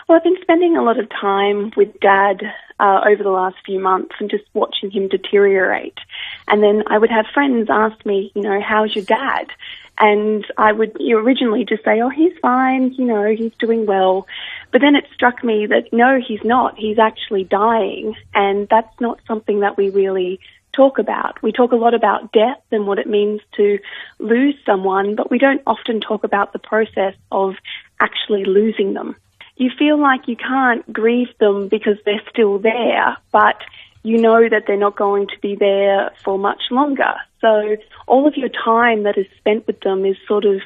Well, I've been spending a lot of time with Dad over the last few months and just watching him deteriorate. And then I would have friends ask me, how's your dad? And I would originally just say, oh, he's fine, he's doing well. But then it struck me that, no, he's not. He's actually dying. And that's not something that we really talk about. We talk a lot about death and what it means to lose someone, but we don't often talk about the process of actually losing them. You feel like you can't grieve them because they're still there, but you know that they're not going to be there for much longer. So all of your time that is spent with them is sort of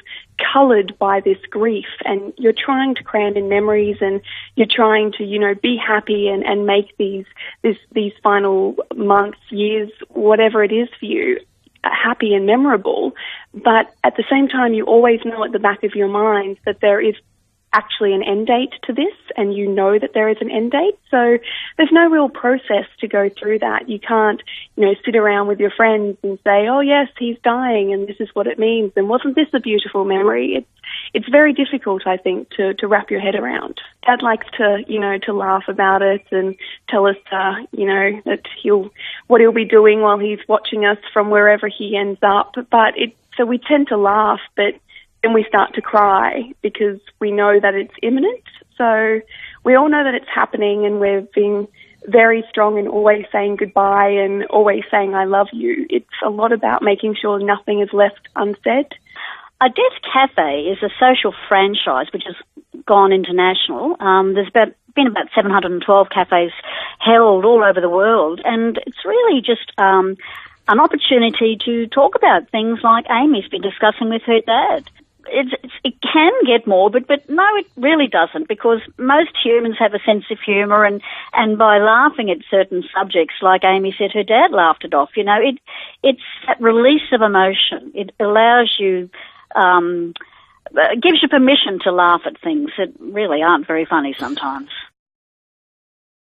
coloured by this grief, and you're trying to cram in memories, and you're trying to, be happy and make these final months, years, whatever it is for you, happy and memorable. But at the same time, you always know at the back of your mind that there is actually an end date to this, and you know that there is an end date. So there's no real process to go through that. You can't, sit around with your friends and say, oh yes, he's dying and this is what it means, and wasn't this a beautiful memory? It's very difficult, I think, to wrap your head around. Dad likes to laugh about it and tell us, that what he'll be doing while he's watching us from wherever he ends up. So we tend to laugh, but then we start to cry because we know that it's imminent. So we all know that it's happening, and we're being very strong in always saying goodbye and always saying I love you. It's a lot about making sure nothing is left unsaid. A Death Cafe is a social franchise which has gone international. There's been about 712 cafes held all over the world, and it's really just an opportunity to talk about things like Amy's been discussing with her dad. It can get morbid, but no, it really doesn't, because most humans have a sense of humour, and by laughing at certain subjects, like Amy said, her dad laughed it off. It's that release of emotion. It allows you, gives you permission to laugh at things that really aren't very funny sometimes.